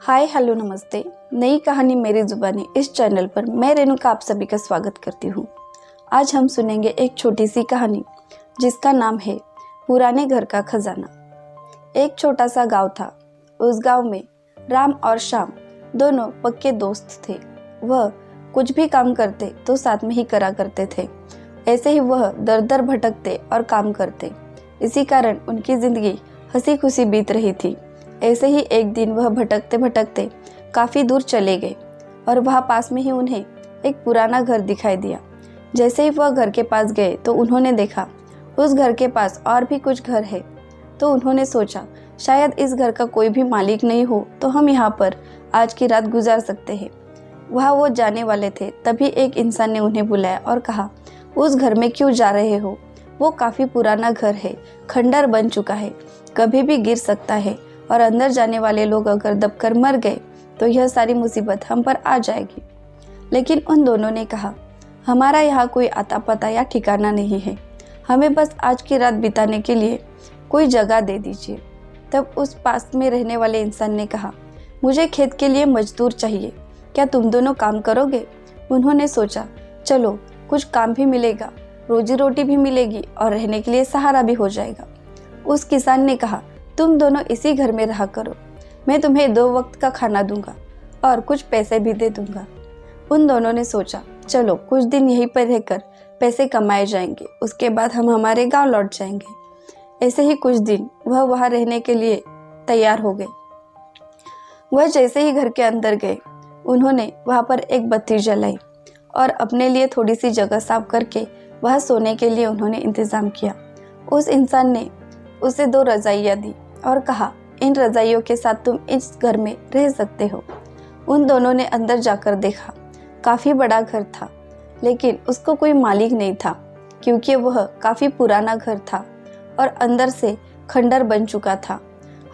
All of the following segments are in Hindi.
हाय हेलो नमस्ते। नई कहानी मेरी जुबानी इस चैनल पर मैं रेणुका आप सभी का स्वागत करती हूँ। आज हम सुनेंगे एक छोटी सी कहानी जिसका नाम है पुराने घर का खजाना। एक छोटा सा गांव था। उस गांव में राम और श्याम दोनों पक्के दोस्त थे। वह कुछ भी काम करते तो साथ में ही करा करते थे। ऐसे ही वह दर दर भटकते और काम करते। इसी कारण उनकी जिंदगी हंसी खुशी बीत रही थी। ऐसे ही एक दिन वह भटकते भटकते काफ़ी दूर चले गए और वहाँ पास में ही उन्हें एक पुराना घर दिखाई दिया। जैसे ही वह घर के पास गए तो उन्होंने देखा उस घर के पास और भी कुछ घर है। तो उन्होंने सोचा शायद इस घर का कोई भी मालिक नहीं हो तो हम यहाँ पर आज की रात गुजार सकते हैं। वहाँ वो जाने वाले थे तभी एक इंसान ने उन्हें बुलाया और कहा, उस घर में क्यों जा रहे हो? वो काफ़ी पुराना घर है, खंडर बन चुका है, कभी भी गिर सकता है और अंदर जाने वाले लोग अगर दबकर मर गए तो यह सारी मुसीबत हम पर आ जाएगी। लेकिन उन दोनों ने कहा, हमारा यहाँ कोई आता पता या ठिकाना नहीं है, हमें बस आज की रात बिताने के लिए कोई जगह दे दीजिए। तब उस पास में रहने वाले इंसान ने कहा, मुझे खेत के लिए मजदूर चाहिए, क्या तुम दोनों काम करोगे? उन्होंने सोचा चलो कुछ काम भी मिलेगा, रोजी रोटी भी मिलेगी और रहने के लिए सहारा भी हो जाएगा। उस किसान ने कहा, तुम दोनों इसी घर में रहा करो, मैं तुम्हें 2 वक्त का खाना दूंगा और कुछ पैसे भी दे दूंगा। उन दोनों ने सोचा चलो कुछ दिन यहीं पर रहकर पैसे कमाए जाएंगे, उसके बाद हम हमारे गांव लौट जाएंगे। ऐसे ही कुछ दिन वह वहां रहने के लिए तैयार हो गए। वह जैसे ही घर के अंदर गए उन्होंने वहां पर एक बत्ती जलाई और अपने लिए थोड़ी सी जगह साफ करके वह सोने के लिए उन्होंने इंतज़ाम किया। उस इंसान ने उसे 2 रजाइयाँ दी और कहा, इन रजाइयों के साथ तुम इस घर में रह सकते हो। उन दोनों ने अंदर जाकर देखा, काफ़ी बड़ा घर था लेकिन उसको कोई मालिक नहीं था क्योंकि वह काफ़ी पुराना घर था और अंदर से खंडर बन चुका था।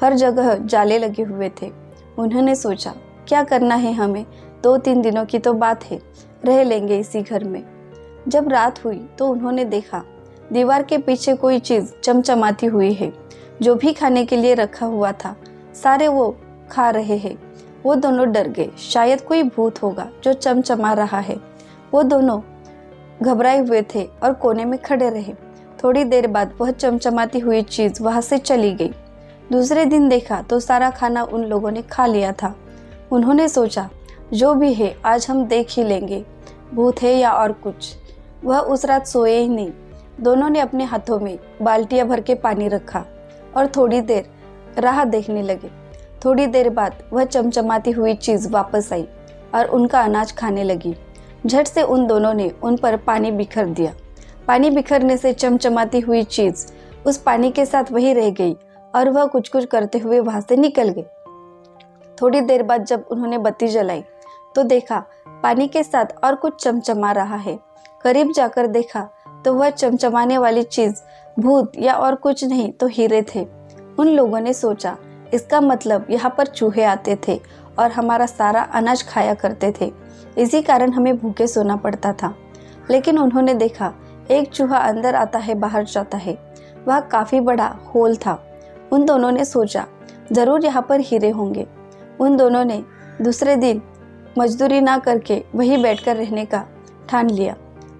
हर जगह जाले लगे हुए थे। उन्होंने सोचा क्या करना है हमें, 2-3 दिनों की तो बात है, रह लेंगे इसी घर में। जब रात हुई तो उन्होंने देखा दीवार के पीछे कोई चीज़ चमचमाती हुई है। जो भी खाने के लिए रखा हुआ था सारे वो खा रहे हैं। वो दोनों डर गए, शायद कोई भूत होगा जो चमचमा रहा है। वो दोनों घबराए हुए थे और कोने में खड़े रहे। थोड़ी देर बाद वह चमचमाती हुई चीज़ वहाँ से चली गई। दूसरे दिन देखा तो सारा खाना उन लोगों ने खा लिया था। उन्होंने सोचा जो भी है आज हम देख ही लेंगे, भूत है या और कुछ। वह उस रात सोए ही नहीं। दोनों ने अपने हाथों में बाल्टियां भर के पानी रखा और थोड़ी देर राह देखने लगे। थोड़ी देर बाद वह चमचमाती हुई चीज़ वापस आई और उनका अनाज खाने लगी। झट से उन दोनों ने उन पर पानी बिखर दिया। पानी बिखरने से चमचमाती हुई चीज़ उस पानी के साथ वहीं रह गई और वह कुछ कुछ करते हुए वहाँ से निकल गई। थोड़ी देर बाद जब उन्होंने बत्ती जलाई तो देखा पानी के साथ और कुछ चमचमा रहा है। करीब जाकर देखा तो वह चमचमाने वाली चीज़ भूत या और कुछ नहीं तो हीरे थे। उन लोगों ने सोचा इसका मतलब यहाँ पर चूहे आते थे और हमारा सारा अनाज खाया करते थे, इसी कारण हमें भूखे सोना पड़ता था। लेकिन उन्होंने देखा एक चूहा अंदर आता है बाहर जाता है। वह काफ़ी बड़ा होल था। उन दोनों ने सोचा ज़रूर यहाँ पर हीरे होंगे। उन दोनों ने दूसरे दिन मजदूरी ना करके वहीं बैठकर रहने का ठान लिया।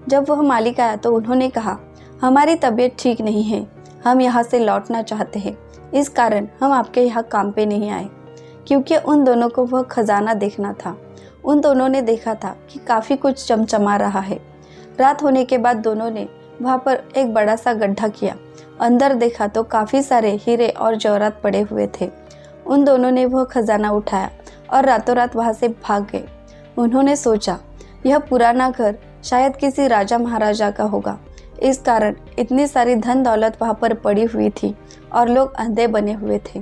जब वह मालिक आया तो उन्होंने कहा, हमारी तबीयत ठीक नहीं है, हम यहाँ से लौटना चाहते हैं, इस कारण हम आपके यहाँ काम पे नहीं आए। क्योंकि उन दोनों को वह खजाना देखना था। उन दोनों ने देखा था कि काफ़ी कुछ चमचमा रहा है। रात होने के बाद दोनों ने वहाँ पर एक बड़ा सा गड्ढा किया। अंदर देखा तो काफ़ी सारे हीरे और जवाहरात पड़े हुए थे। उन दोनों ने वह खजाना उठाया और रातों रात वहाँ से भाग गए। उन्होंने सोचा यह पुराना घर शायद किसी राजा महाराजा का होगा, इस कारण इतनी सारी धन दौलत वहाँ पर पड़ी हुई थी और लोग अंधे बने हुए थे।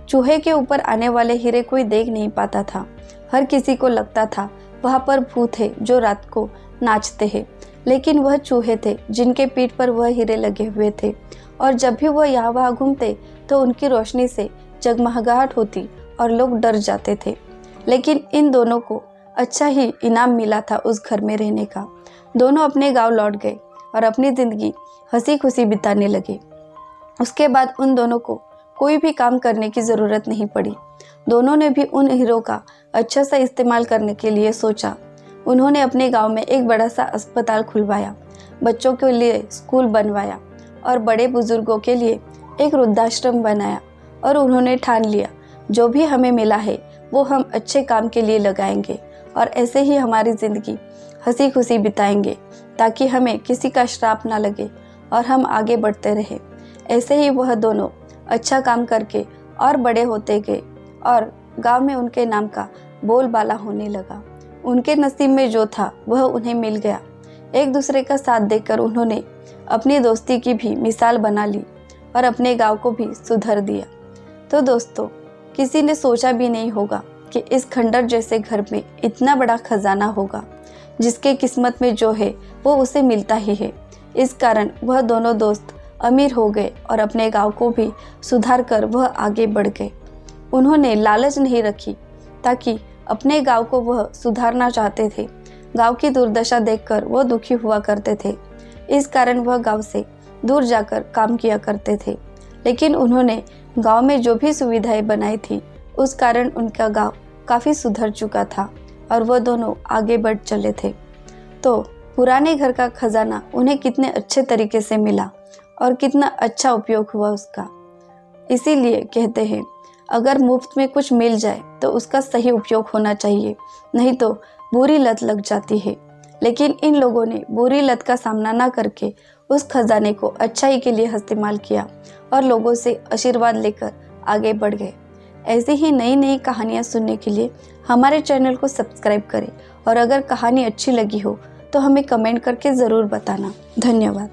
चूहे के ऊपर आने वाले हीरे कोई देख नहीं पाता था। हर किसी को लगता था वहाँ पर भूत है जो रात को नाचते हैं, लेकिन वह चूहे थे जिनके पीठ पर वह हीरे लगे हुए थे और जब भी वह यहाँ वहाँ घूमते तो उनकी रोशनी से जगमगाहट होती और लोग डर जाते थे। लेकिन इन दोनों को अच्छा ही इनाम मिला था उस घर में रहने का। दोनों अपने गांव लौट गए और अपनी ज़िंदगी हंसी खुशी बिताने लगे। उसके बाद उन दोनों को कोई भी काम करने की ज़रूरत नहीं पड़ी। दोनों ने भी उन हीरो का अच्छा सा इस्तेमाल करने के लिए सोचा। उन्होंने अपने गांव में एक बड़ा सा अस्पताल खुलवाया, बच्चों के लिए स्कूल बनवाया और बड़े बुजुर्गों के लिए एक वृद्धाश्रम बनाया। और उन्होंने ठान लिया, जो भी हमें मिला है वो हम अच्छे काम के लिए लगाएंगे और ऐसे ही हमारी ज़िंदगी हंसी खुशी बिताएंगे, ताकि हमें किसी का श्राप ना लगे और हम आगे बढ़ते रहे। ऐसे ही वह दोनों अच्छा काम करके और बड़े होते गए और गांव में उनके नाम का बोलबाला होने लगा। उनके नसीब में जो था वह उन्हें मिल गया। एक दूसरे का साथ देकर उन्होंने अपनी दोस्ती की भी मिसाल बना ली और अपने गांव को भी सुधार दिया। तो दोस्तों, किसी ने सोचा भी नहीं होगा कि इस खंडर जैसे घर में इतना बड़ा खजाना होगा। जिसके किस्मत में जो है वो उसे मिलता ही है। इस कारण वह दोनों दोस्त अमीर हो गए और अपने गांव को भी सुधार कर वह आगे बढ़ गए। उन्होंने लालच नहीं रखी, ताकि अपने गांव को वह सुधारना चाहते थे। गांव की दुर्दशा देखकर वह दुखी हुआ करते थे। इस कारण वह गांव से दूर जाकर काम किया करते थे। लेकिन उन्होंने गांव में जो भी सुविधाएं बनाई थी, उस कारण उनका गांव काफ़ी सुधर चुका था और वह दोनों आगे बढ़ चले थे। तो पुराने घर का खजाना उन्हें कितने अच्छे तरीके से मिला और कितना अच्छा उपयोग हुआ उसका। इसीलिए कहते हैं, अगर मुफ्त में कुछ मिल जाए तो उसका सही उपयोग होना चाहिए, नहीं तो बुरी लत लग जाती है। लेकिन इन लोगों ने बुरी लत का सामना ना करके उस खजाने को अच्छाई के लिए इस्तेमाल किया और लोगों से आशीर्वाद लेकर आगे बढ़ गए। ऐसी ही नई नई कहानियाँ सुनने के लिए हमारे चैनल को सब्सक्राइब करें और अगर कहानी अच्छी लगी हो तो हमें कमेंट करके ज़रूर बताना। धन्यवाद।